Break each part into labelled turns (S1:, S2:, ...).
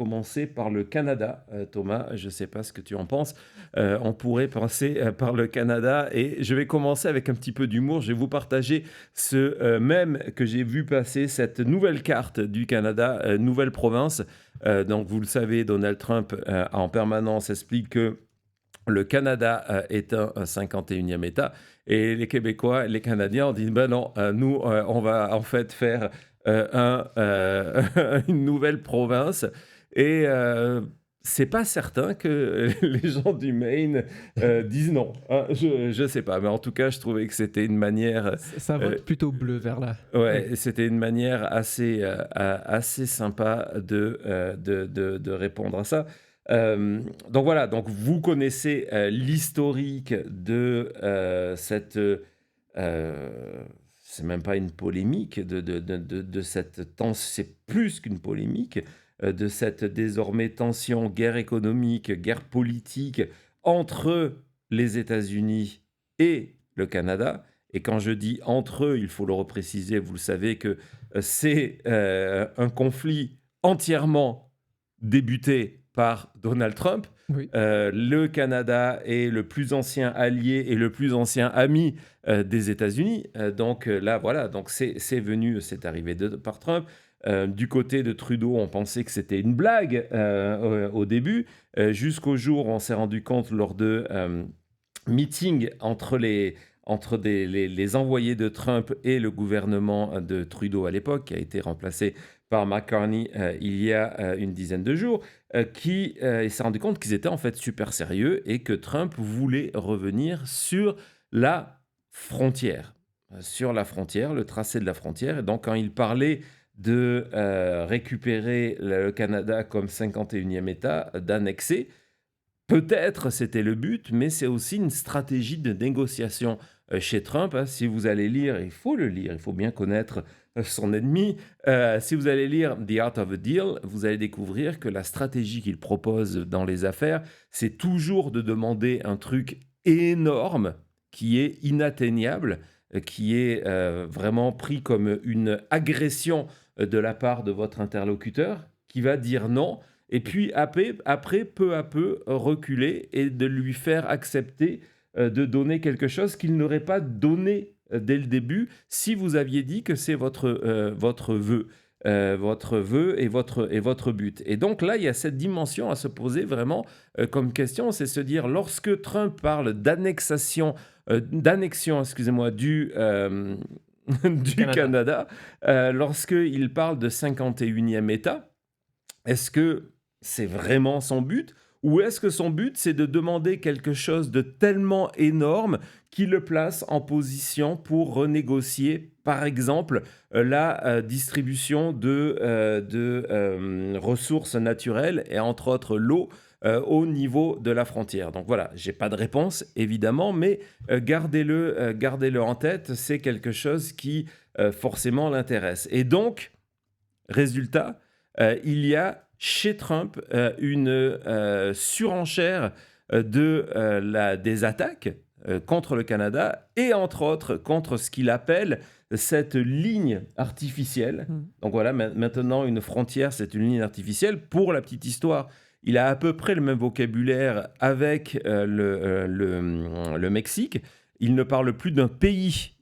S1: commencer par le Canada, Thomas. Je ne sais pas ce que tu en penses. On pourrait penser par le Canada et je vais commencer avec un petit peu d'humour. Je vais vous partager ce mème que j'ai vu passer, cette nouvelle carte du Canada, nouvelle province. Donc, vous le savez, Donald Trump en permanence explique que le Canada est un 51e État et les Québécois, les Canadiens ont dit ben non, nous on va en fait faire une nouvelle province et c'est pas certain que les gens du Maine disent non, hein. Je sais pas, mais en tout cas je trouvais que c'était une manière,
S2: Ça
S1: euh,
S2: vote plutôt bleu vers là. Oui.
S1: ouais, c'était une manière assez sympa de répondre à ça. Donc voilà, donc vous connaissez l'historique de cette. C'est même pas une polémique, de cette tension, c'est plus qu'une polémique, de cette désormais tension, guerre économique, guerre politique entre les États-Unis et le Canada. Et quand je dis entre eux, il faut le repréciser, vous le savez que c'est un conflit entièrement débuté par Donald Trump.
S2: Oui.
S1: Le Canada est le plus ancien allié et le plus ancien ami des États-Unis. Donc là, voilà, donc c'est venu, c'est arrivé par Trump. Du côté de Trudeau, on pensait que c'était une blague au début, jusqu'au jour où on s'est rendu compte lors de meetings entre les envoyés de Trump et le gouvernement de Trudeau à l'époque, qui a été remplacé par Mark Carney il y a une dizaine de jours, qui s'est rendu compte qu'ils étaient en fait super sérieux et que Trump voulait revenir sur la frontière. Sur la frontière, le tracé de la frontière. Et donc, quand il parlait de récupérer le Canada comme 51e État, d'annexer, peut-être c'était le but, mais c'est aussi une stratégie de négociation chez Trump, hein. Si vous allez lire, il faut le lire, il faut bien connaître son ennemi. Si vous allez lire The Art of a Deal, vous allez découvrir que la stratégie qu'il propose dans les affaires, c'est toujours de demander un truc énorme qui est inatteignable, qui est vraiment pris comme une agression de la part de votre interlocuteur, qui va dire non et puis après, peu à peu, reculer et de lui faire accepter de donner quelque chose qu'il n'aurait pas donné dès le début si vous aviez dit que c'est votre vœu et votre but. Et donc là, il y a cette dimension à se poser vraiment comme question, c'est se dire, lorsque Trump parle d'annexion, excusez-moi,
S2: Du
S1: du
S2: Canada.
S1: Canada, lorsqu'il parle de 51e État, est-ce que c'est vraiment son but? Ou est-ce que son but, c'est de demander quelque chose de tellement énorme qui le place en position pour renégocier, par exemple, la distribution de ressources naturelles et entre autres l'eau au niveau de la frontière? Donc voilà, j'ai pas de réponse évidemment, mais gardez-le en tête, c'est quelque chose qui forcément l'intéresse. Et donc, résultat, il y a chez Trump une surenchère des attaques contre le Canada et entre autres contre ce qu'il appelle cette ligne artificielle.
S2: Mm.
S1: Donc voilà, maintenant une frontière, c'est une ligne artificielle. Pour la petite histoire, il a à peu près le même vocabulaire avec le Mexique. Il ne parle plus d'un pays,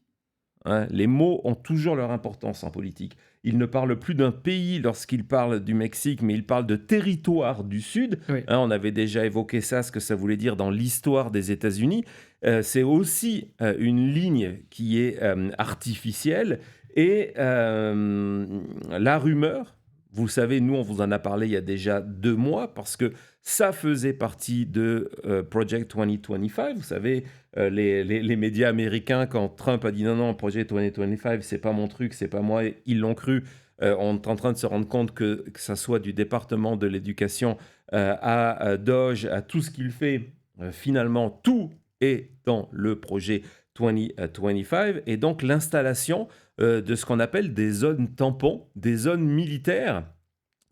S1: hein. Les mots ont toujours leur importance en politique. Il ne parle plus d'un pays lorsqu'il parle du Mexique, mais il parle de territoire du Sud.
S2: Oui.
S1: Hein, on avait déjà évoqué ça, ce que ça voulait dire dans l'histoire des États-Unis. C'est aussi une ligne qui est artificielle. Et la rumeur, vous savez, nous, on vous en a parlé il y a déjà 2 mois, parce que ça faisait partie de Project 2025. Vous savez, les médias américains, quand Trump a dit non, non, Project 2025, c'est pas mon truc, c'est pas moi, ils l'ont cru. On est en train de se rendre compte que ça soit du département de l'éducation à Doge, à tout ce qu'il fait, finalement, tout est dans le projet 2025. Et donc, l'installation de ce qu'on appelle des zones tampons, des zones militaires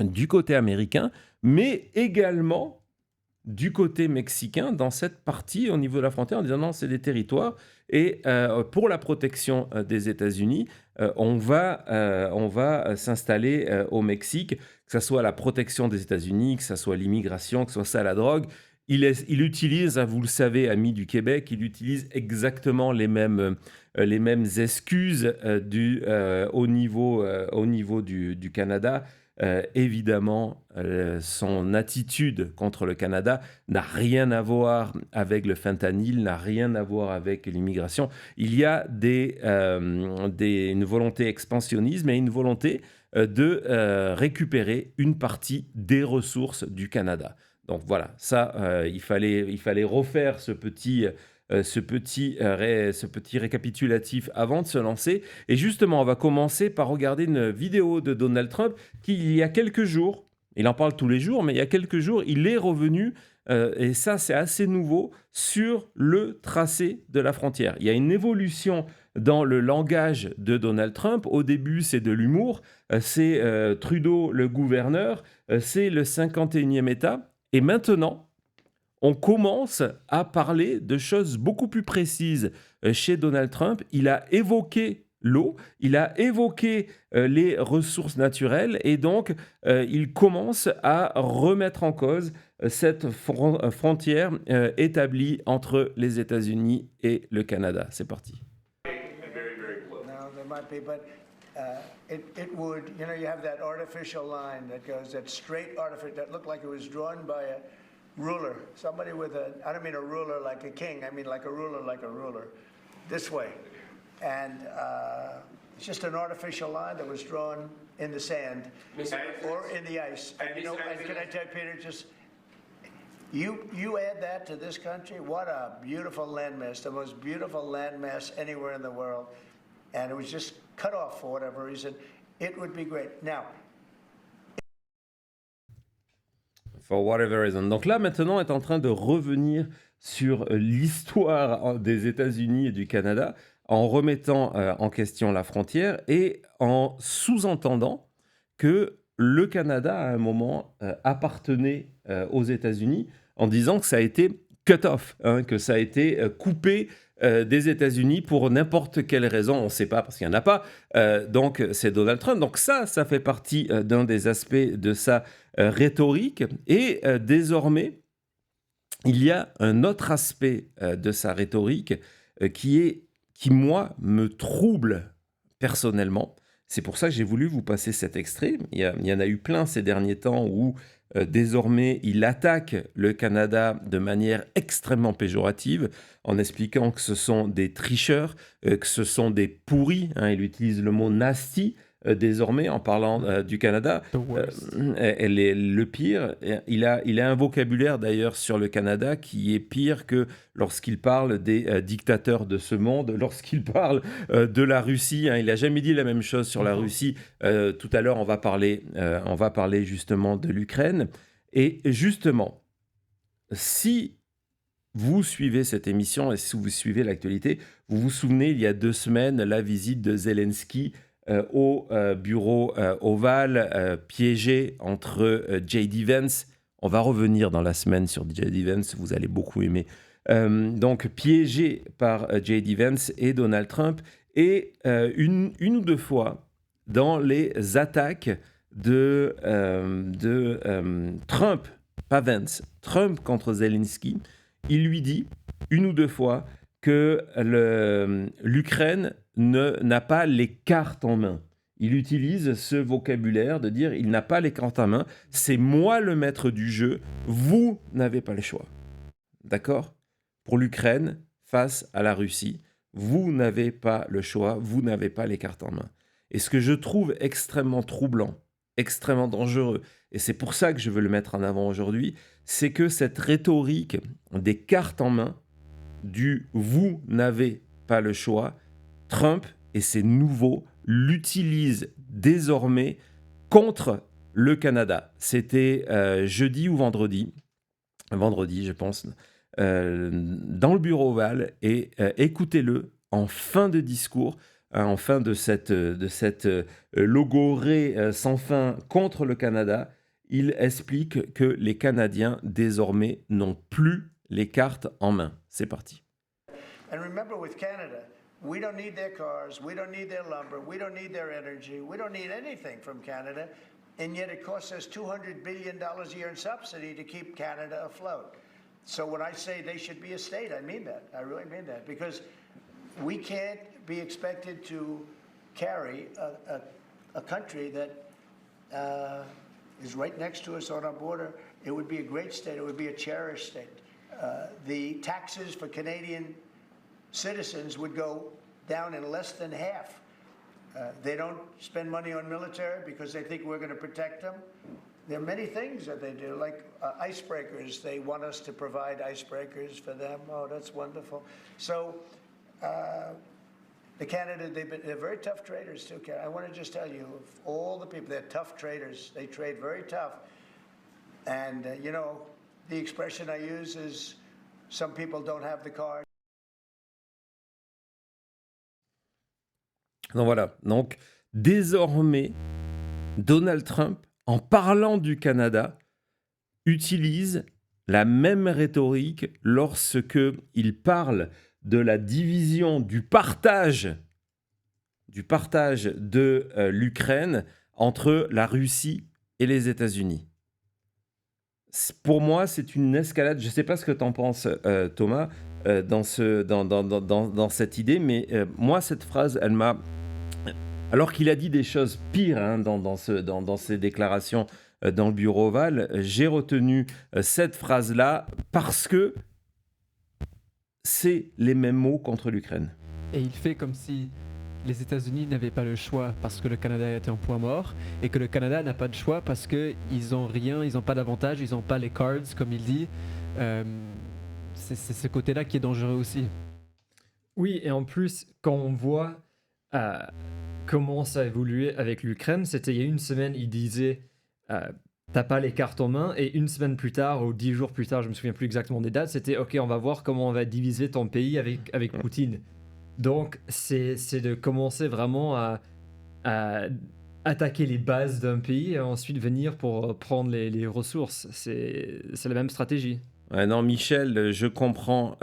S1: du côté américain, mais également du côté mexicain, dans cette partie au niveau de la frontière, en disant non, c'est des territoires. Et pour la protection des États-Unis, on va s'installer au Mexique, que ce soit la protection des États-Unis, que ce soit l'immigration, que ce soit ça la drogue. Il utilise, hein, vous le savez, amis du Québec, il utilise exactement les mêmes excuses au niveau du Canada. Évidemment, son attitude contre le Canada n'a rien à voir avec le fentanyl, n'a rien à voir avec l'immigration. Il y a une volonté expansionnisme et une volonté de récupérer une partie des ressources du Canada. Donc voilà, ça, il fallait refaire ce petit récapitulatif avant de se lancer. Et justement, on va commencer par regarder une vidéo de Donald Trump qui, il y a quelques jours, il en parle tous les jours, mais il y a quelques jours, il est revenu, et ça c'est assez nouveau, sur le tracé de la frontière. Il y a une évolution dans le langage de Donald Trump. Au début, c'est de l'humour, c'est Trudeau le gouverneur, c'est le 51e État. Et maintenant, on commence à parler de choses beaucoup plus précises chez Donald Trump. Il a évoqué l'eau, il a évoqué les ressources naturelles et donc il commence à remettre en cause cette frontière établie entre les États-Unis et le Canada. C'est parti.
S3: No, there might be, but it would, you have that artificial line that goes, that straight artificial, that looked like it was drawn by a ruler. Somebody with I don't mean a ruler like a king, I mean like a ruler, this way. And it's just an artificial line that was drawn in the sand or in the ice. And and can I tell you, Peter, just, you add that to this country, what a beautiful landmass, the most beautiful landmass anywhere in the world. And it was just cut off for whatever reason. It would be great. Now,
S1: For whatever reason. Donc là, maintenant, on est en train de revenir sur l'histoire des États-Unis et du Canada en remettant en question la frontière et en sous-entendant que le Canada, à un moment, appartenait aux États-Unis en disant que ça a été cut off, hein, que ça a été coupé des États-Unis pour n'importe quelle raison, on ne sait pas parce qu'il n'y en a pas. Donc c'est Donald Trump. Donc ça fait partie d'un des aspects de sa rhétorique. Et désormais, il y a un autre aspect de sa rhétorique qui, moi, me trouble personnellement. C'est pour ça que j'ai voulu vous passer cet extrait. Il y en a eu plein ces derniers temps où désormais il attaque le Canada de manière extrêmement péjorative en expliquant que ce sont des tricheurs, que ce sont des pourris. Hein, il utilise le mot nasty désormais en parlant du Canada. Elle est le pire. Il a un vocabulaire d'ailleurs sur le Canada qui est pire que lorsqu'il parle des dictateurs de ce monde, lorsqu'il parle de la Russie. Hein, il n'a jamais dit la même chose sur la Russie. Tout à l'heure, on va parler justement de l'Ukraine. Et justement, si vous suivez cette émission et si vous suivez l'actualité, vous vous souvenez, il y a 2 semaines, la visite de Zelensky au bureau ovale, piégé entre J.D. Vance. On va revenir dans la semaine sur J.D. Vance, vous allez beaucoup aimer. Donc piégé par J.D. Vance et Donald Trump. Et une ou deux fois, dans les attaques de Trump, pas Vance, Trump contre Zelensky, il lui dit une ou deux fois que l'Ukraine n'a pas les cartes en main. Il utilise ce vocabulaire de dire il n'a pas les cartes en main, c'est moi le maître du jeu, vous n'avez pas le choix. D'accord ? Pour l'Ukraine, face à la Russie, vous n'avez pas le choix, vous n'avez pas les cartes en main. Et ce que je trouve extrêmement troublant, extrêmement dangereux, et c'est pour ça que je veux le mettre en avant aujourd'hui, c'est que cette rhétorique des cartes en main, du « vous n'avez pas le choix », Trump et ses nouveaux l'utilisent désormais contre le Canada. C'était jeudi ou vendredi je pense, dans le bureau ovale, et écoutez-le en fin de discours, en fin de cette logorée sans fin contre le Canada. il explique que les Canadiens, désormais, n'ont plus les cartes en main. C'est parti.
S3: And remember, with Canada, we don't need their cars, we don't need their lumber, we don't need their energy, we don't need anything from Canada, and yet it costs us $200 billion a year in subsidy to keep Canada afloat. So when I say they should be a state, I mean that. I really mean that, because we can't be expected to carry a country that is right next to us on our border. It would be a great state. It would be a cherished state. The taxes for Canadian citizens would go down in less than half. They don't spend money on military because they think we're going to protect them. There are many things that they do, like icebreakers. They want us to provide icebreakers for them. Oh, that's wonderful. So the Canada, they're very tough traders too. I want to just tell you, of all the people, they're tough traders. They trade very tough. And, you know, the expression I use is some people don't have the card.
S1: Donc voilà, donc désormais, Donald Trump, en parlant du Canada, utilise la même rhétorique lorsque il parle de la division, du partage de l'Ukraine entre la Russie et les États-Unis. Pour moi, c'est une escalade. Je ne sais pas ce que tu en penses, Thomas, dans cette idée, mais moi, cette phrase, elle m'a... Alors qu'il a dit des choses pires dans ses déclarations dans le bureau ovale, j'ai retenu cette phrase-là parce que c'est les mêmes mots contre l'Ukraine.
S2: Et il fait comme si les États-Unis n'avaient pas le choix parce que le Canada était un point mort, et que le Canada n'a pas de choix parce qu'ils n'ont rien, ils n'ont pas d'avantage, ils n'ont pas les cards, comme il dit. C'est ce côté-là qui est dangereux aussi.
S4: Oui, et en plus, quand on voit comment ça a évolué avec l'Ukraine, c'était il y a une semaine, il disait t'as pas les cartes en main, et une semaine plus tard, ou 10 jours plus tard, je me souviens plus exactement des dates, c'était ok, on va voir comment on va diviser ton pays avec Poutine. Donc c'est de commencer vraiment à attaquer les bases d'un pays et ensuite venir pour prendre les ressources. C'est la même stratégie.
S1: Ouais, non, Michel, je comprends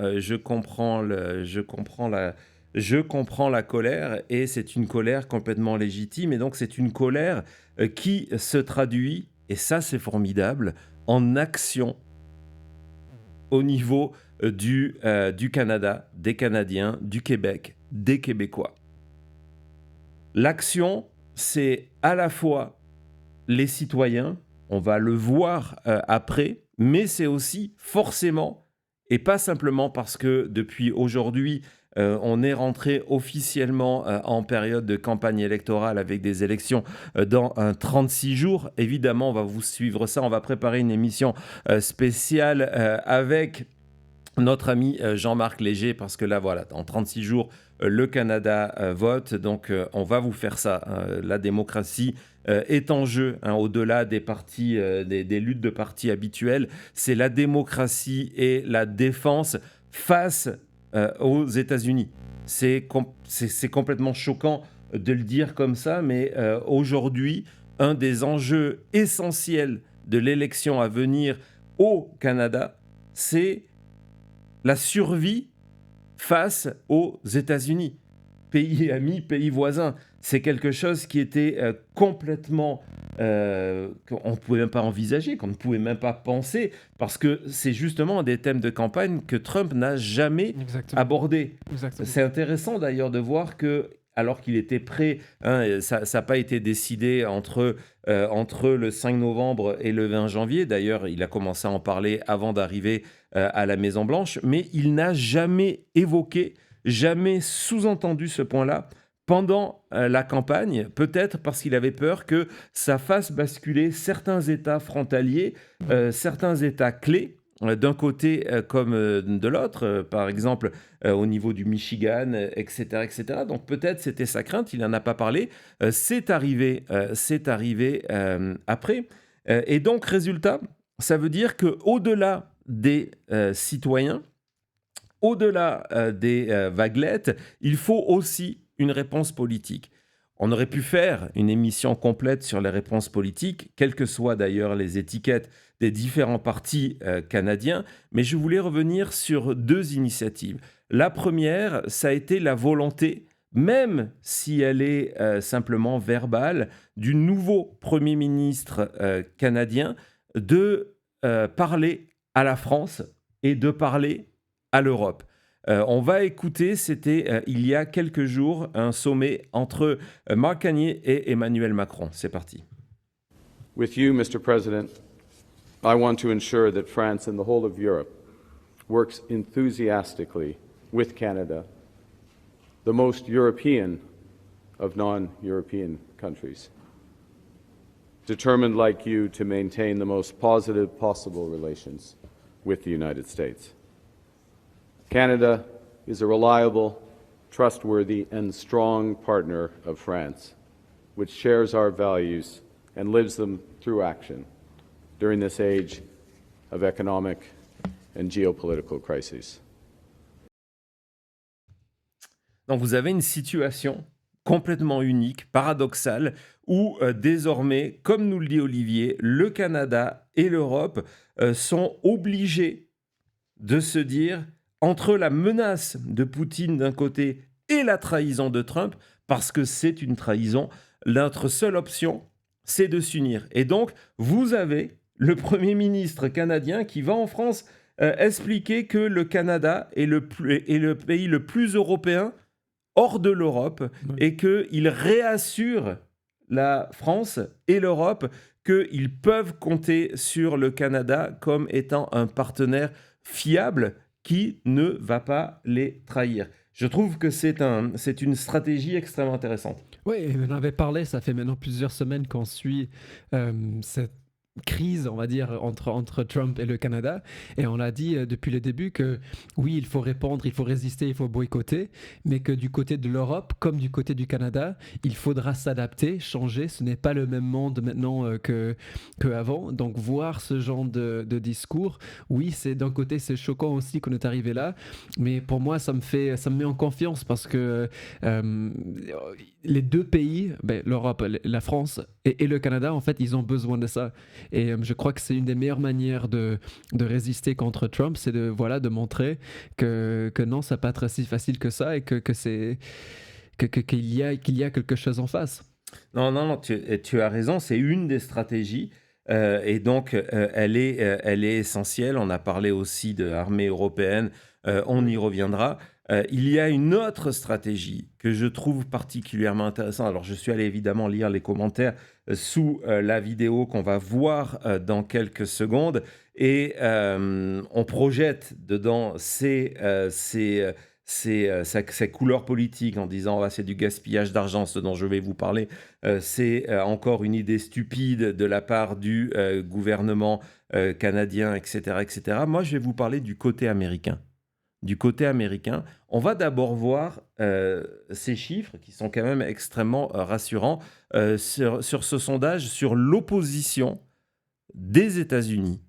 S1: la colère, et c'est une colère complètement légitime, et donc c'est une colère qui se traduit, et ça c'est formidable, en action au niveau du Canada, des Canadiens, du Québec, des Québécois. L'action, c'est à la fois les citoyens, on va le voir après, mais c'est aussi forcément, et pas simplement parce que depuis aujourd'hui, on est rentré officiellement en période de campagne électorale avec des élections dans 36 jours. Évidemment, on va vous suivre ça. On va préparer une émission spéciale avec notre ami Jean-Marc Léger, parce que là, voilà, en 36 jours, le Canada vote. Donc, on va vous faire ça. La démocratie est en jeu, au-delà des partis, des luttes de partis habituelles. C'est la démocratie et la défense face aux États-Unis. C'est complètement choquant de le dire comme ça, mais aujourd'hui, un des enjeux essentiels de l'élection à venir au Canada, c'est la survie face aux États-Unis. Pays amis, pays voisins. C'est quelque chose qui était complètement... qu'on ne pouvait même pas envisager, qu'on ne pouvait même pas penser, parce que c'est justement un des thèmes de campagne que Trump n'a jamais abordé.
S2: Exactement.
S1: C'est intéressant d'ailleurs de voir que, alors qu'il était prêt, ça n'a pas été décidé entre le 5 novembre et le 20 janvier. D'ailleurs, il a commencé à en parler avant d'arriver à la Maison-Blanche, mais il n'a jamais évoqué, jamais sous-entendu ce point-là pendant la campagne, peut-être parce qu'il avait peur que ça fasse basculer certains États frontaliers, certains États clés, d'un côté comme de l'autre, par exemple au niveau du Michigan, etc., etc. Donc peut-être c'était sa crainte, il n'en a pas parlé. C'est arrivé après. Et donc, résultat, ça veut dire qu'au-delà des citoyens, au-delà des vaguelettes, il faut aussi une réponse politique. On aurait pu faire une émission complète sur les réponses politiques, quelles que soient d'ailleurs les étiquettes des différents partis canadiens, mais je voulais revenir sur 2 initiatives. La première, ça a été la volonté, même si elle est simplement verbale, du nouveau Premier ministre canadien de parler à la France et de parler à l'Europe. On va écouter, c'était il y a quelques jours, un sommet entre Mark Carney et Emmanuel Macron. C'est parti.
S5: With you, Mr. President, I want to ensure that France and the whole of Europe works enthusiastically with Canada, the most European of non-European countries, determined like you to maintain the most positive possible relations with the United States. Canada is a reliable, trustworthy, and strong partner of France, which shares our values and lives them through action during this age of economic and geopolitical crises.
S1: Donc vous avez une situation complètement unique, paradoxale, où désormais, comme nous le dit Olivier, le Canada et l'Europe sont obligés de se dire, entre la menace de Poutine d'un côté et la trahison de Trump, parce que c'est une trahison, notre seule option, c'est de s'unir. Et donc, vous avez le Premier ministre canadien qui va en France expliquer que le Canada est le pays le plus européen hors de l'Europe et qu'il réassure la France et l'Europe qu'ils peuvent compter sur le Canada comme étant un partenaire fiable qui ne va pas les trahir. Je trouve que c'est une stratégie extrêmement intéressante.
S2: Oui, on en avait parlé, ça fait maintenant plusieurs semaines qu'on suit cette crise, on va dire, entre Trump et le Canada. Et on l'a dit depuis le début que oui, il faut répondre, il faut résister, il faut boycotter, mais que du côté de l'Europe, comme du côté du Canada, il faudra s'adapter, changer. Ce n'est pas le même monde maintenant qu'avant. Donc voir ce genre de discours, oui, c'est d'un côté, c'est choquant aussi qu'on est arrivé là, mais pour moi, ça me met en confiance parce que les 2 pays, l'Europe, la France et le Canada, en fait, ils ont besoin de ça. Et je crois que c'est une des meilleures manières de résister contre Trump, c'est de montrer que non, ça ne va pas être si facile que ça et qu'il y a quelque chose en face.
S1: Non, tu as raison, c'est une des stratégies. Et donc, elle est essentielle. On a parlé aussi de l'armée européenne, on y reviendra. Il y a une autre stratégie que je trouve particulièrement intéressante. Alors, je suis allé évidemment lire les commentaires sous la vidéo qu'on va voir dans quelques secondes. Et on projette dedans ces couleurs politiques en disant c'est du gaspillage d'argent, ce dont je vais vous parler. C'est encore une idée stupide de la part du gouvernement canadien, etc., etc. Moi, je vais vous parler du côté américain. Du côté américain, on va d'abord voir ces chiffres qui sont quand même extrêmement rassurants sur ce sondage sur l'opposition des États-Unis,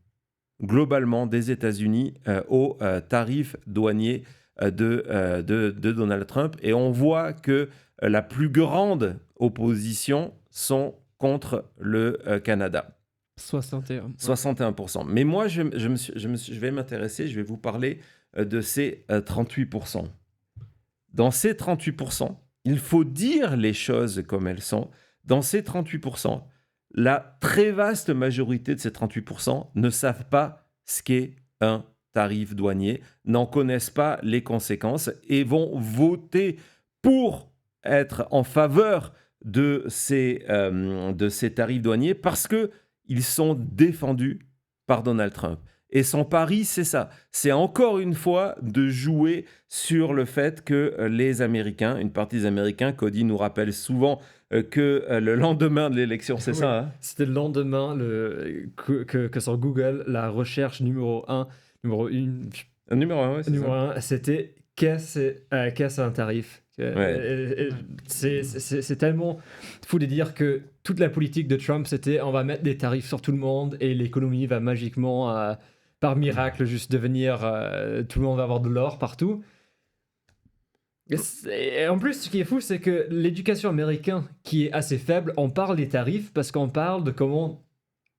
S1: globalement des États-Unis, aux tarifs douaniers de Donald Trump. Et on voit que la plus grande opposition sont contre le Canada. 61%. Mais moi, je vais m'intéresser, je vais vous parler de ces 38%. Dans ces 38%, il faut dire les choses comme elles sont. Dans ces 38%, la très vaste majorité de ces 38% ne savent pas ce qu'est un tarif douanier, n'en connaissent pas les conséquences et vont voter pour être en faveur de ces tarifs douaniers parce qu'ils sont défendus par Donald Trump. Et son pari, c'est ça. C'est encore une fois de jouer sur le fait que les Américains, une partie des Américains, Cody nous rappelle souvent que le lendemain de l'élection, c'est ça, hein?
S4: C'était le lendemain que sur Google, la recherche numéro 1, c'était qu'est-ce un tarif?
S1: Ouais.
S4: C'est tellement fou de dire que toute la politique de Trump, c'était on va mettre des tarifs sur tout le monde et l'économie va magiquement, par miracle, juste devenir... tout le monde va avoir de l'or partout. En plus, ce qui est fou, c'est que l'éducation américaine, qui est assez faible, on parle des tarifs parce qu'on parle de comment,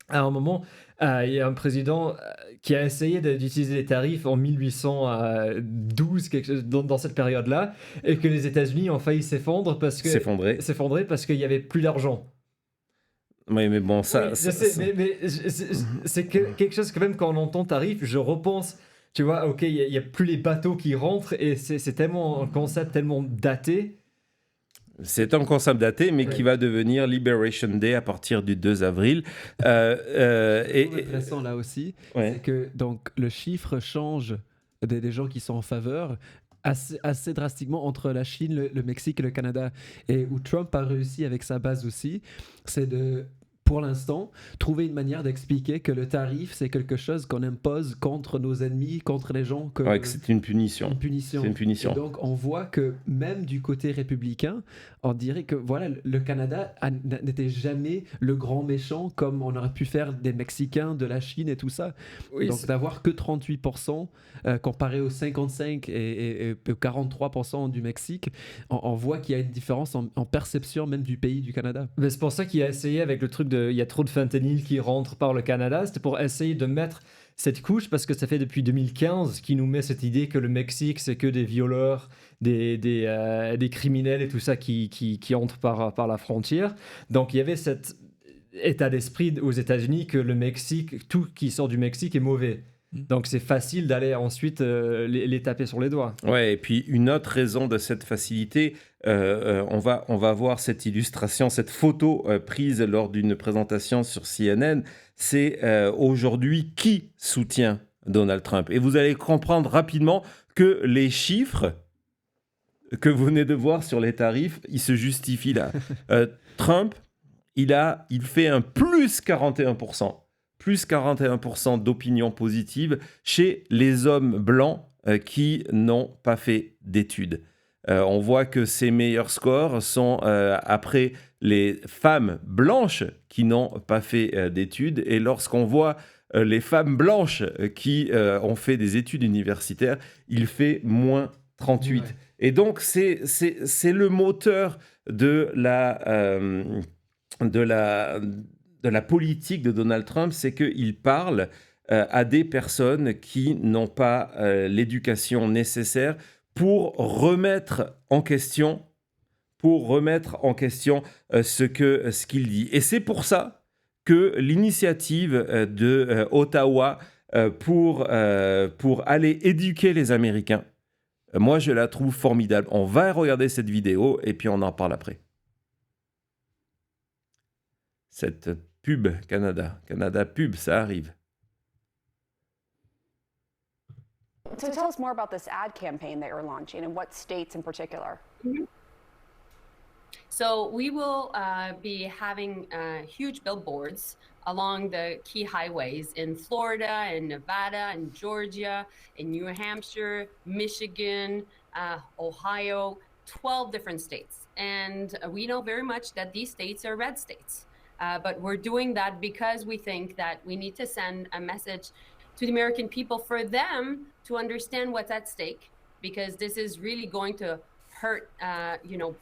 S4: à un moment, il y a un président qui a essayé d'utiliser les tarifs en 1812, dans cette période-là, et que les États-Unis ont failli
S1: S'effondrer.
S4: s'effondrer parce qu'il n'y avait plus d'argent.
S1: Oui, mais bon, ça.
S4: Oui, je sais, mais c'est quelque chose quand même quand on entend tarif, je repense, tu vois, ok, il y a plus les bateaux qui rentrent et c'est tellement un concept tellement daté.
S1: C'est un concept daté, mais qui
S4: Ouais.
S1: va devenir Liberation Day à partir du 2 avril.
S2: Intéressant là aussi,
S1: Ouais.
S2: c'est que donc le chiffre change des gens qui sont en faveur assez drastiquement entre la Chine, le Mexique et le Canada. Et où Trump a réussi avec sa base aussi, c'est de, pour l'instant, trouver une manière d'expliquer que le tarif, c'est quelque chose qu'on impose contre nos ennemis, contre les gens que...
S1: Ouais, que c'est une punition.
S2: Une punition.
S1: C'est une punition.
S2: Et donc, on voit que même du côté républicain, on dirait que voilà, le Canada n'était jamais le grand méchant comme on aurait pu faire des Mexicains, de la Chine et tout ça.
S4: Oui,
S2: Donc, d'avoir que 38% comparé aux 55 et 43% du Mexique, on voit qu'il y a une différence en perception même du pays du Canada.
S4: mais c'est pour ça qu'il a essayé avec le truc de il y a trop de fentanyl qui rentre par le Canada, c'était pour essayer de mettre cette couche parce que ça fait depuis 2015 qu'il nous met cette idée que le Mexique c'est que des violeurs, des criminels et tout ça qui entrent par la frontière. Donc il y avait cet état d'esprit aux États-Unis que le Mexique, tout qui sort du Mexique est mauvais. Donc c'est facile d'aller ensuite les taper sur les doigts.
S1: Ouais, et puis une autre raison de cette facilité, on va voir cette illustration, cette photo prise lors d'une présentation sur CNN, c'est aujourd'hui qui soutient Donald Trump. Et vous allez comprendre rapidement que les chiffres que vous venez de voir sur les tarifs, ils se justifient là. Trump, il fait un plus 41%. Plus 41% d'opinion positive chez les hommes blancs qui n'ont pas fait d'études. On voit que ses meilleurs scores sont après les femmes blanches qui n'ont pas fait d'études. Et lorsqu'on voit les femmes blanches qui ont fait des études universitaires, il fait moins 38.
S2: Ouais.
S1: Et donc, c'est le moteur de la politique de Donald Trump, c'est qu'il parle à des personnes qui n'ont pas l'éducation nécessaire pour remettre en question ce qu'il dit. Et c'est pour ça que l'initiative de Ottawa pour aller éduquer les Américains, moi je la trouve formidable. On va regarder cette vidéo et puis on en parle après. Cette pub Canada pub, ça arrive.
S6: So tell us more about this ad campaign that you're launching and what states in particular.
S7: So we will be having huge billboards along the key highways in Florida and Nevada and Georgia, in New Hampshire, Michigan, Ohio, 12 different states. And we know very much that these states are red states. But we're doing that because we think that we need to send a message to the American people for them to understand what's at stake, because this is really going to hurt,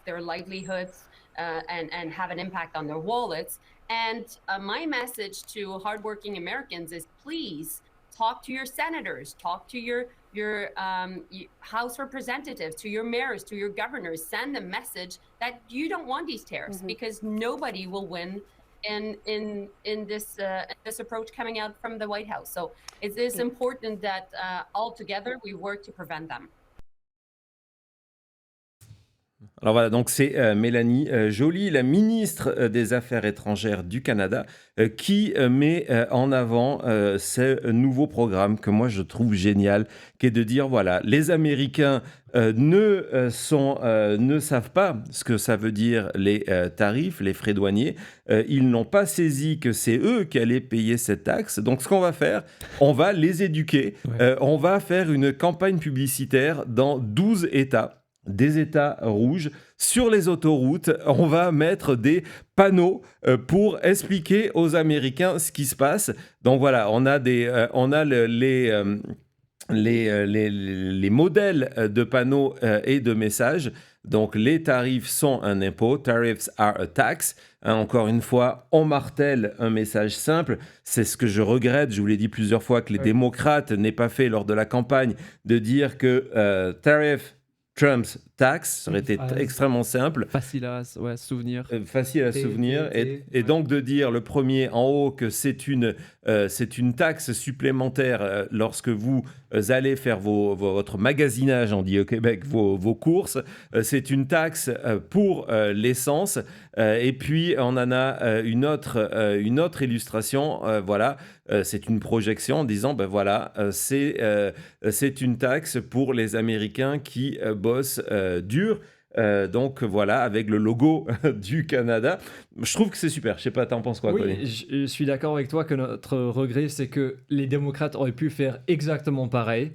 S7: their livelihoods and have an impact on their wallets. And my message to hardworking Americans is, please talk to your senators, talk to your House representatives, to your mayors, to your governors. Send a message that you don't want these tariffs, because nobody will win in this approach coming out from the White House. So it is important that all together we work to prevent them.
S1: Alors voilà, donc c'est Mélanie Joly, la ministre des Affaires étrangères du Canada, qui met en avant ce nouveau programme que moi je trouve génial, qui est de dire voilà, les Américains ne savent pas ce que ça veut dire les tarifs, les frais douaniers. Ils n'ont pas saisi que c'est eux qui allaient payer cette taxe. Donc ce qu'on va faire, on va les éduquer.
S2: Ouais.
S1: On va faire une campagne publicitaire dans 12 États. Des États rouges. Sur les autoroutes, on va mettre des panneaux pour expliquer aux Américains ce qui se passe. Donc voilà, on a les modèles de panneaux et de messages. Donc, les tarifs sont un impôt. Tariffs are a tax. Hein, encore une fois, on martèle un message simple. C'est ce que je regrette. Je vous l'ai dit plusieurs fois que les démocrates n'aient pas fait lors de la campagne de dire que tariff trumps tax. Ça aurait été extrêmement simple.
S2: Facile à souvenir.
S1: Facile à souvenir. Et donc de dire le premier en haut que c'est une taxe supplémentaire lorsque vous allez faire votre magasinage, on dit au Québec, vos courses. C'est une taxe pour l'essence. Et puis on en a une autre illustration. Voilà, c'est une projection en disant, ben voilà, c'est une taxe pour les Américains qui bossent dur. Donc voilà, avec le logo du Canada. Je trouve que c'est super. Je sais pas, t'en penses quoi, Colin?
S4: Oui, je suis d'accord avec toi que notre regret, c'est que les démocrates auraient pu faire exactement pareil.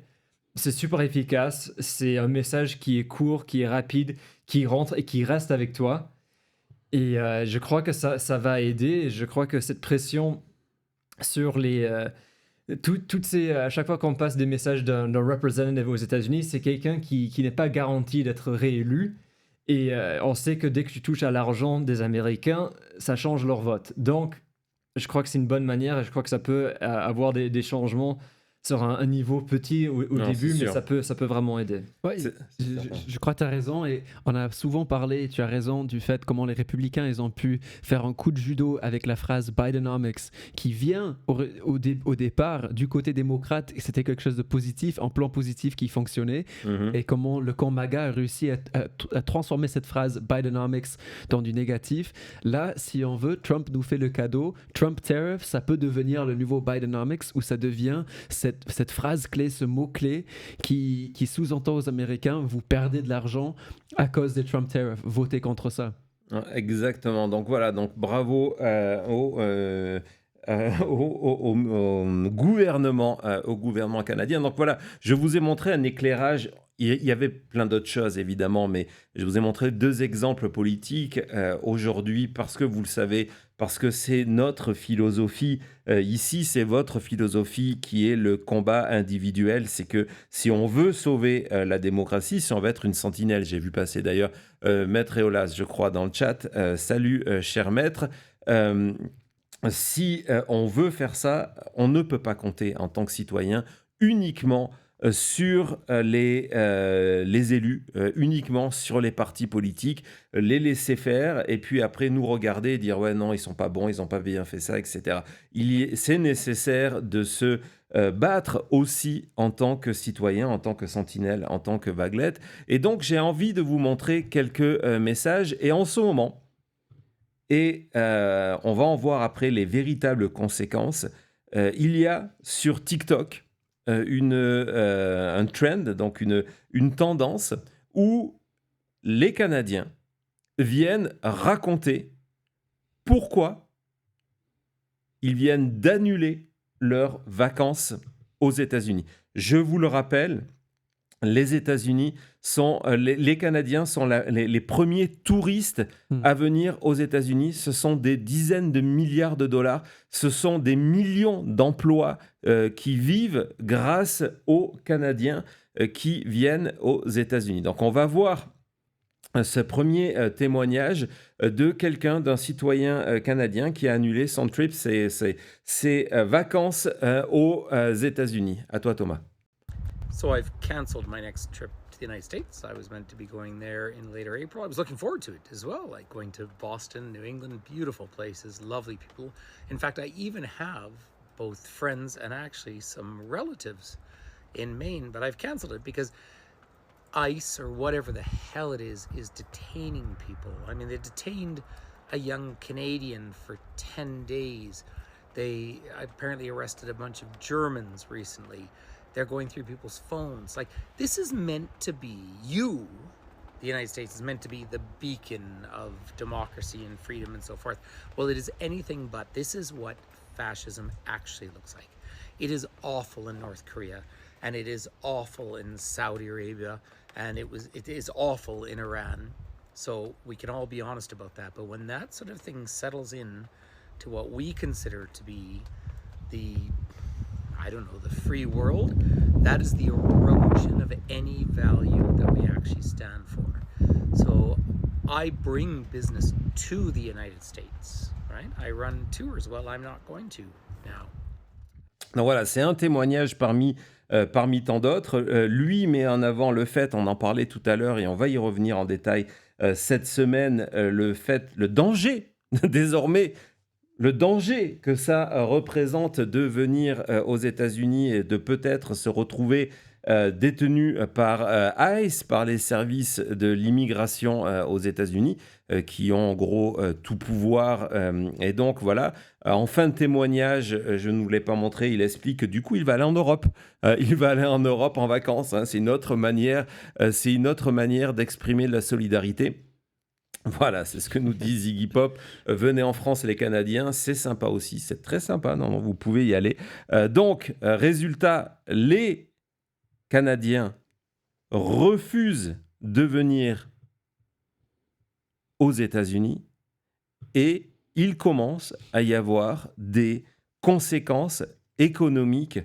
S4: C'est super efficace. C'est un message qui est court, qui est rapide, qui rentre et qui reste avec toi. Et je crois que ça va aider. Et je crois que cette pression sur toutes ces, à chaque fois qu'on passe des messages d'un representative aux États-Unis, c'est quelqu'un qui n'est pas garanti d'être réélu. Et on sait que dès que tu touches à l'argent des Américains, ça change leur vote. Donc, je crois que c'est une bonne manière et je crois que ça peut avoir des changements sur un niveau petit au début, mais ça peut vraiment aider.
S2: Ouais, je crois que tu as raison et on a souvent parlé, tu as raison, du fait comment les républicains ils ont pu faire un coup de judo avec la phrase Bidenomics qui vient au départ du côté démocrate et c'était quelque chose de positif, un plan positif qui fonctionnait et comment le camp MAGA a réussi à transformer cette phrase Bidenomics dans du négatif. Là, si on veut, Trump nous fait le cadeau. Trump tariff, ça peut devenir le nouveau Bidenomics où ça devient cette phrase clé, ce mot clé qui sous-entend aux Américains, vous perdez de l'argent à cause des Trump tariffs, votez contre ça.
S1: Exactement, donc voilà, donc bravo au gouvernement canadien. Donc voilà, je vous ai montré un éclairage. Il y avait plein d'autres choses évidemment, mais je vous ai montré 2 exemples politiques aujourd'hui parce que vous le savez, parce que c'est notre philosophie. Ici, c'est votre philosophie qui est le combat individuel. C'est que si on veut sauver la démocratie, si on veut être une sentinelle, j'ai vu passer d'ailleurs Maître Eolas, je crois, dans le chat. Salut, cher maître. Si on veut faire ça, on ne peut pas compter en tant que citoyen uniquement sur les élus, uniquement sur les partis politiques, les laisser faire et puis après nous regarder et dire ouais non ils sont pas bons, ils n'ont pas bien fait ça, etc. C'est nécessaire de se battre aussi en tant que citoyen, en tant que sentinelle, en tant que vaguelette. Et donc j'ai envie de vous montrer quelques messages et en ce moment, et on va en voir après les véritables conséquences, il y a sur TikTok un trend, donc une tendance où les Canadiens viennent raconter pourquoi ils viennent d'annuler leurs vacances aux États-Unis. Je vous le rappelle, les États-Unis sont, les Canadiens sont les premiers touristes à venir aux États-Unis. Ce sont des dizaines de milliards de dollars. Ce sont des millions d'emplois qui vivent grâce aux Canadiens qui viennent aux États-Unis. Donc, on va voir ce premier témoignage de quelqu'un, d'un citoyen canadien qui a annulé son trip, ses vacances aux États-Unis. À toi, Thomas.
S8: So I've canceled my next trip to the United States. I was meant to be going there in later April. I was looking forward to it as well, like going to Boston, New England, beautiful places, lovely people. In fact, I even have both friends and actually some relatives in Maine, but I've canceled it because ICE or whatever the hell it is detaining people. I mean, they detained a young Canadian for 10 days. They apparently arrested a bunch of Germans recently. They're going through people's phones. Like, this is meant to be the United States is meant to be the beacon of democracy and freedom and so forth. Well, it is anything but. This is what fascism actually looks like. It is awful in North Korea, and it is awful in Saudi Arabia, and it is awful in Iran. So we can all be honest about that. But when that sort of thing settles in to what we consider to be I don't know, the free world, that is the erosion of any value that we actually stand for. So I bring business to the United States, right? I run tours. Well, I'm not going to now.
S1: Donc voilà, c'est un témoignage parmi tant d'autres. Lui met en avant le fait, on en parlait tout à l'heure et on va y revenir en détail cette semaine, le danger désormais, le danger que ça représente de venir aux États-Unis et de peut-être se retrouver détenu par ICE, par les services de l'immigration aux États-Unis, qui ont en gros tout pouvoir. Et donc voilà, en fin de témoignage, je ne vous l'ai pas montré, il explique que du coup il va aller en Europe. Il va aller en Europe en vacances. Hein. C'est une autre manière d'exprimer de la solidarité. Voilà, c'est ce que nous dit Ziggy Pop. Venez en France les Canadiens, c'est sympa aussi, c'est très sympa, non, vous pouvez y aller. Donc, résultat, les Canadiens refusent de venir aux États-Unis et il commence à y avoir des conséquences économiques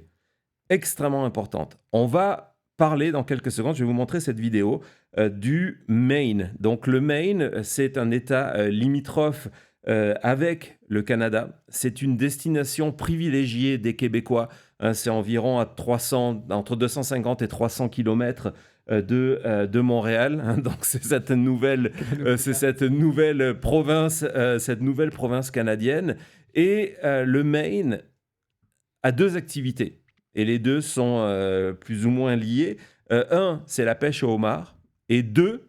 S1: extrêmement importantes. On va parler dans quelques secondes, je vais vous montrer cette vidéo du Maine. Donc le Maine, c'est un État limitrophe avec le Canada. C'est une destination privilégiée des Québécois. C'est environ entre 250 et 300 kilomètres de Montréal. Hein. Donc c'est cette nouvelle province canadienne. Et le Maine a deux activités. Et les deux sont plus ou moins liées. Un, c'est la pêche au homard. Et deux,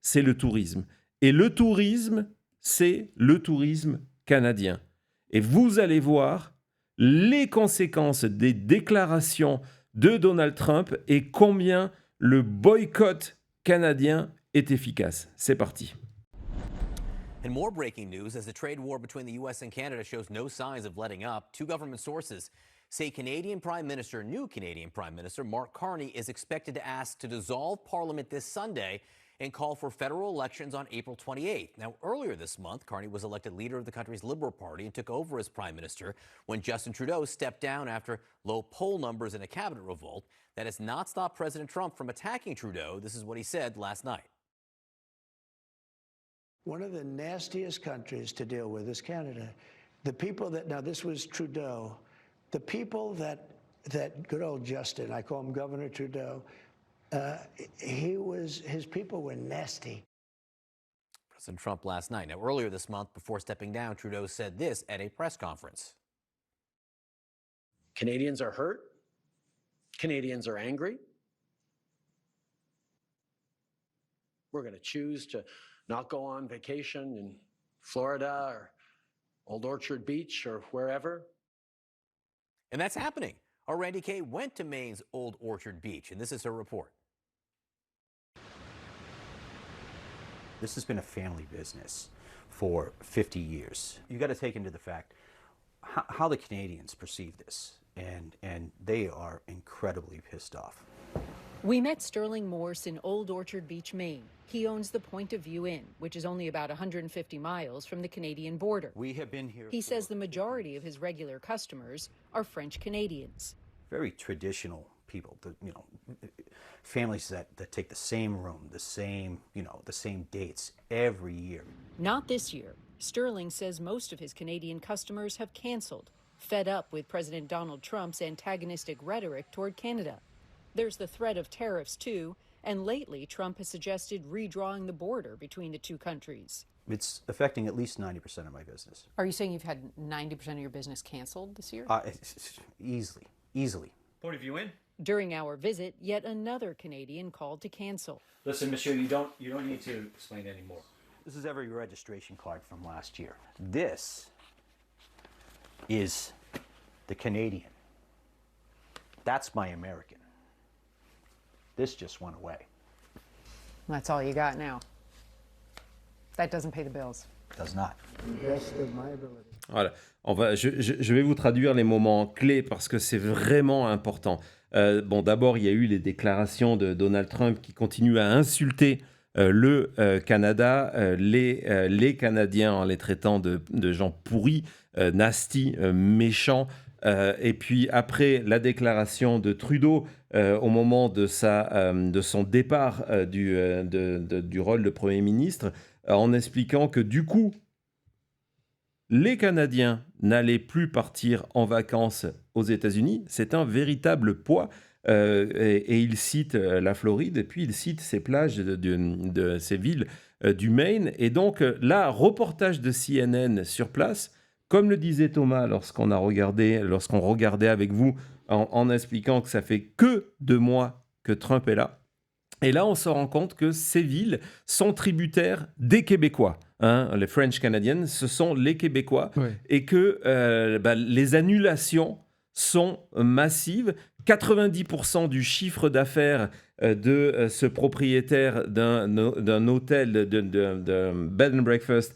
S1: c'est le tourisme. Et le tourisme, c'est le tourisme canadien. Et vous allez voir les conséquences des déclarations de Donald Trump et combien le boycott canadien est efficace. C'est parti.
S9: And more breaking news as the trade war between the U.S. and Canada shows no signs of letting up. Two government sources say new Canadian Prime Minister Mark Carney is expected to ask to dissolve Parliament this Sunday and call for federal elections on April 28th. Now, earlier this month, Carney was elected leader of the country's Liberal Party and took over as Prime Minister when Justin Trudeau stepped down after low poll numbers and a cabinet revolt. That has not stopped President Trump from attacking Trudeau. This is what he said last night.
S3: One of the nastiest countries to deal with is Canada. The people that, now this was Trudeau, the people that good old Justin, I call him Governor Trudeau, his people were nasty.
S9: President Trump last night. Now, earlier this month, before stepping down, Trudeau said this at a press conference.
S10: Canadians are hurt. Canadians are angry. We're going to choose to not go on vacation in Florida or Old Orchard Beach or wherever.
S9: And that's happening. Our Randy Kay went to Maine's Old Orchard Beach, and this is her report.
S11: This has been a family business for 50 years. You got to take into the fact how the Canadians perceive this, and they are incredibly pissed off.
S12: We met Sterling Morse in Old Orchard Beach, Maine. He owns the Point of View Inn, which is only about 150 miles from the Canadian border.
S11: We have been here.
S12: He says the majority of his regular customers are French Canadians.
S11: Very traditional people, families that take the same room, the same dates every year.
S12: Not this year. Sterling says most of his Canadian customers have canceled, fed up with President Donald Trump's antagonistic rhetoric toward Canada. There's the threat of tariffs, too, and lately Trump has suggested redrawing the border between the two countries.
S11: It's affecting at least 90% of my business.
S12: Are you saying you've had 90% of your business canceled this year?
S11: Easily.
S13: Point of View in?
S12: During our visit, yet another Canadian called to cancel.
S13: Listen, monsieur, you don't need to explain anymore.
S11: This is every registration card from last year. This is the Canadian. That's my American. This just went away.
S12: That's all you got now. That doesn't pay the bills.
S11: Does not.
S3: Best of my ability.
S1: Voilà. Je vais vous traduire les moments clés parce que c'est vraiment important. D'abord, il y a eu les déclarations de Donald Trump qui continuent à insulter le Canada, les Canadiens en les traitant de gens pourris, nasty, méchants. Et puis après la déclaration de Trudeau au moment de son départ du rôle de Premier ministre, en expliquant que du coup, les Canadiens n'allaient plus partir en vacances aux États-Unis, c'est un véritable poids. Et il cite la Floride, et puis il cite ces plages de ces villes du Maine. Et donc là, reportage de CNN sur place, comme le disait Thomas lorsqu'on regardait avec vous, en expliquant que ça fait que 2 mois que Trump est là. Et là, on se rend compte que ces villes sont tributaires des Québécois. Les French Canadians, ce sont les Québécois.
S2: Ouais.
S1: Et que les annulations sont massives. 90% du chiffre d'affaires de ce propriétaire d'un hôtel, de bed and breakfast,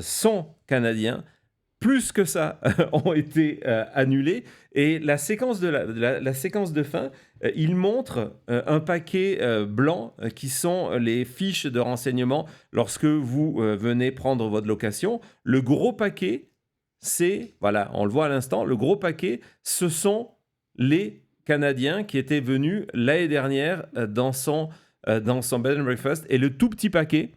S1: sont canadiens. Plus que ça ont été annulés. Et la séquence de fin, il montre un paquet blanc qui sont les fiches de renseignement lorsque vous venez prendre votre location. Le gros paquet, voilà, on le voit à l'instant, le gros paquet, ce sont les Canadiens qui étaient venus l'année dernière dans son bed and breakfast. Et le tout petit paquet,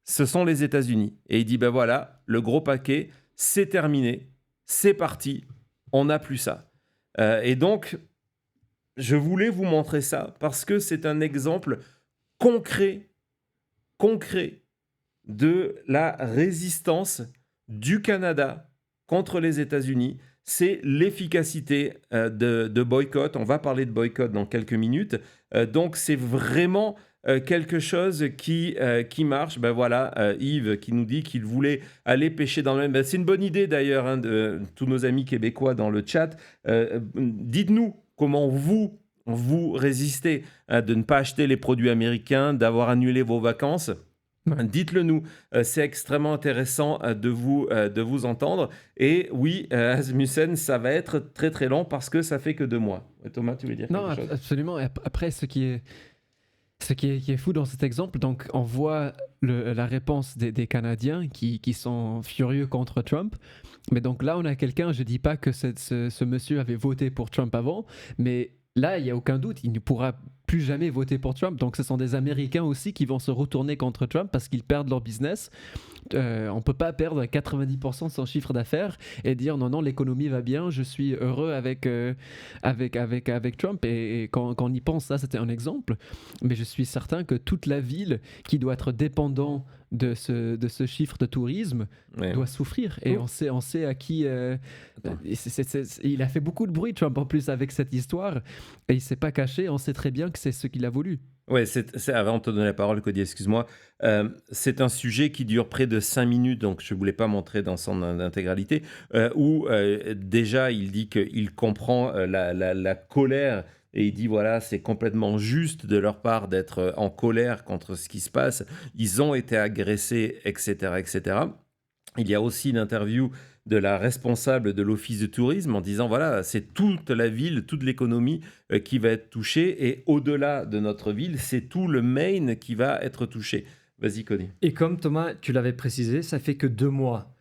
S1: ce sont les États-Unis. Et il dit, ben voilà, le gros paquet, c'est terminé, c'est parti, on n'a plus ça. Et donc, je voulais vous montrer ça parce que c'est un exemple concret de la résistance du Canada contre les États-Unis. C'est l'efficacité de boycott. On va parler de boycott dans quelques minutes. Donc, c'est vraiment quelque chose qui marche. Ben voilà, Yves qui nous dit qu'il voulait aller pêcher dans le même. Ben, c'est une bonne idée d'ailleurs, de tous nos amis québécois dans le chat. Dites-nous comment vous résistez de ne pas acheter les produits américains, d'avoir annulé vos vacances. Dites-le nous, c'est extrêmement intéressant de vous entendre. Et oui, Asmussen, ça va être très très long parce que ça fait que 2 mois. Thomas, tu voulais dire quelque chose ?
S2: Absolument. Et après, ce qui est fou dans cet exemple, donc on voit la réponse des Canadiens qui sont furieux contre Trump. Mais donc là, on a quelqu'un, je ne dis pas que ce monsieur avait voté pour Trump avant, mais là, il n'y a aucun doute, il ne pourra plus jamais voter pour Trump. Donc ce sont des Américains aussi qui vont se retourner contre Trump parce qu'ils perdent leur business. On ne peut pas perdre 90% de son chiffre d'affaires et dire non, l'économie va bien, je suis heureux avec Trump. Et quand on y pense, ça c'était un exemple. Mais je suis certain que toute la ville qui doit être dépendant de ce chiffre de tourisme doit souffrir. Et on sait à qui... il a fait beaucoup de bruit, Trump, en plus, avec cette histoire. Et il ne s'est pas caché. On sait très bien que c'est ce qu'il a voulu.
S1: Oui, avant de te donner la parole, Cody, excuse-moi, c'est un sujet qui dure près de 5 minutes, donc je ne voulais pas montrer dans son intégralité, où déjà il dit qu'il comprend la colère, et il dit voilà, c'est complètement juste de leur part d'être en colère contre ce qui se passe, ils ont été agressés, etc., etc. Il y a aussi une interview de la responsable de l'Office de tourisme en disant voilà, c'est toute la ville, toute l'économie qui va être touchée, et au-delà de notre ville, c'est tout le Maine qui va être touché. Vas-y, Cody.
S4: Et comme Thomas, tu l'avais précisé, ça fait que 2 mois.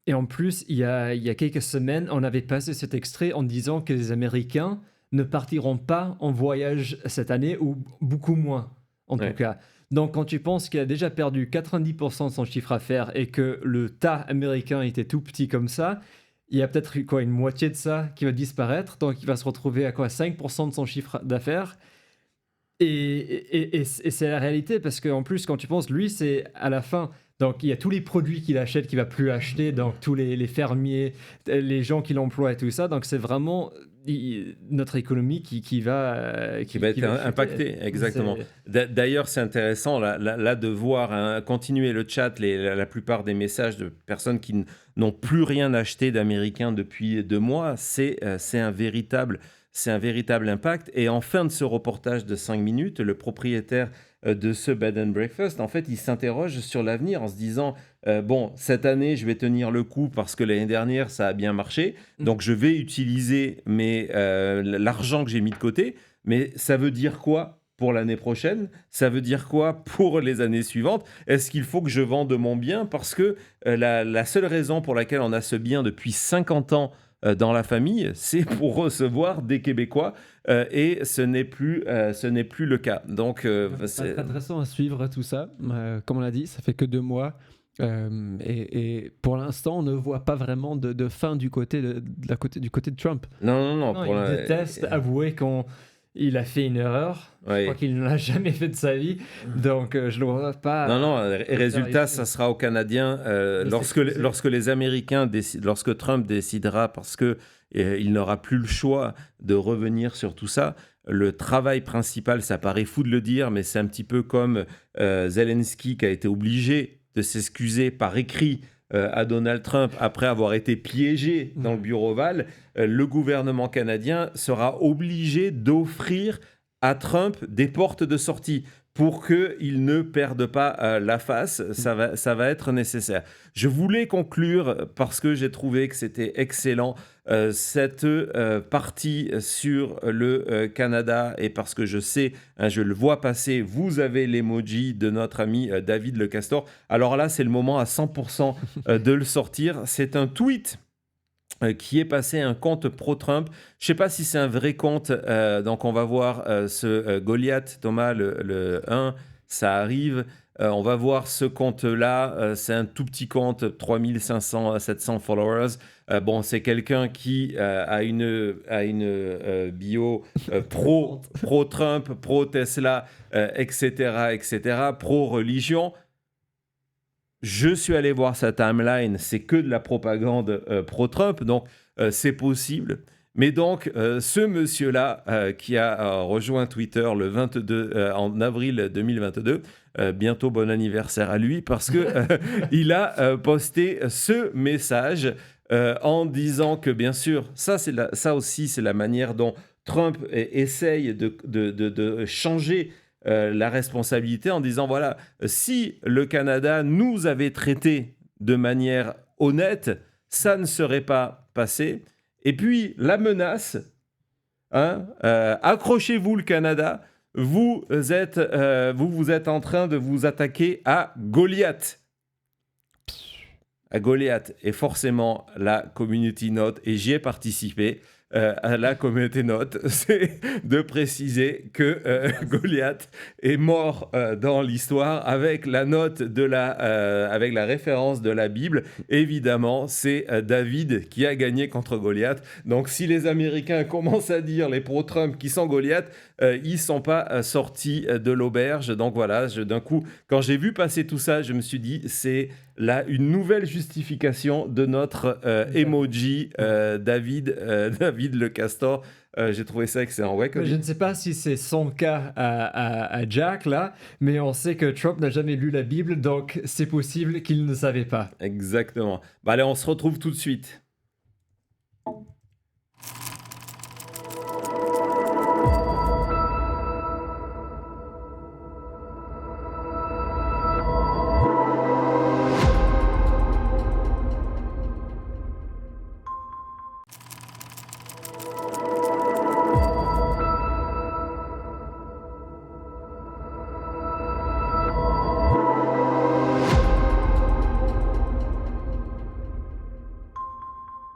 S4: Et en plus, il y a quelques semaines, on avait passé cet extrait en disant que les Américains ne partiront pas en voyage cette année, ou beaucoup moins, en tout cas. Donc, quand tu penses qu'il a déjà perdu 90% de son chiffre d'affaires et que le tas américain était tout petit comme ça, il y a peut-être une moitié de ça qui va disparaître. Donc, il va se retrouver à 5% de son chiffre d'affaires. Et c'est la réalité, parce qu'en plus, quand tu penses, lui, c'est à la fin. Donc, il y a tous les produits qu'il achète qu'il ne va plus acheter, donc tous les fermiers, les gens qui l'emploient et tout ça. Donc, c'est vraiment notre économie qui va
S1: être impactée. Exactement. D'ailleurs, c'est intéressant là de voir continuer le chat, la plupart des messages de personnes qui n'ont plus rien acheté d'américain depuis 2 mois. C'est un véritable impact. Et en fin de ce reportage de 5 minutes, le propriétaire de ce bed and breakfast, en fait, il s'interroge sur l'avenir en se disant bon, cette année, je vais tenir le coup parce que l'année dernière, ça a bien marché. Donc, je vais utiliser l'argent que j'ai mis de côté. Mais ça veut dire quoi pour l'année prochaine? Ça veut dire quoi pour les années suivantes? Est-ce qu'il faut que je vende mon bien? Parce que la seule raison pour laquelle on a ce bien depuis 50 ans dans la famille, c'est pour recevoir des Québécois et ce n'est plus le cas. Donc,
S2: C'est intéressant à suivre tout ça. Comme on l'a dit, ça fait que 2 mois. Et pour l'instant, on ne voit pas vraiment de fin du côté du côté de Trump.
S1: Non.
S4: Il déteste avouer qu'il a fait une erreur. Je crois qu'il ne l'a jamais fait de sa vie. Donc, je ne le vois pas.
S1: Non. Et résultat, ça sera aux Canadiens lorsque les Américains lorsque Trump décidera, parce que il n'aura plus le choix de revenir sur tout ça. Le travail principal, ça paraît fou de le dire, mais c'est un petit peu comme Zelensky qui a été obligé de s'excuser par écrit à Donald Trump après avoir été piégé dans le bureau Oval. Le gouvernement canadien sera obligé d'offrir à Trump des portes de sortie pour qu'il ne perde pas la face. Ça va être nécessaire. Je voulais conclure parce que j'ai trouvé que c'était excellent cette partie sur le Canada, et parce que je sais, je le vois passer, vous avez l'emoji de notre ami David Le Castor. Alors là, c'est le moment à 100% de le sortir. C'est un tweet qui est passé, un compte pro-Trump. Je ne sais pas si c'est un vrai compte, donc on va voir ce Goliath, Thomas, le 1, ça arrive. On va voir ce compte-là, c'est un tout petit compte, 3500 à 700 followers. Bon, c'est quelqu'un qui a une bio pro-Trump, pro-Tesla, etc., pro-religion. Je suis allé voir sa timeline, c'est que de la propagande pro-Trump, donc c'est possible. Mais donc, ce monsieur-là qui a rejoint Twitter le 22 en avril 2022, bientôt bon anniversaire à lui, parce que il a posté ce message en disant que, bien sûr, ça aussi, c'est la manière dont Trump essaye de changer la responsabilité, en disant, voilà, si le Canada nous avait traités de manière honnête, ça ne serait pas passé. Et puis, la menace, accrochez-vous le Canada, vous êtes en train de vous attaquer à Goliath. Et forcément, la community note, et j'y ai participé, à la communauté note, c'est de préciser que Goliath est mort dans l'histoire avec la note avec la référence de la Bible. Évidemment, c'est David qui a gagné contre Goliath. Donc, si les Américains commencent à dire, les pro-Trump qui sont Goliath, ils ne sont pas sortis de l'auberge. Donc voilà, d'un coup, quand j'ai vu passer tout ça, je me suis dit, c'est là une nouvelle justification de notre emoji David Le Castor. J'ai trouvé ça excellent. Ouais,
S4: je ne sais pas si c'est son cas à Jack, là, mais on sait que Trump n'a jamais lu la Bible, donc c'est possible qu'il ne savait pas.
S1: Exactement. Allez, on se retrouve tout de suite.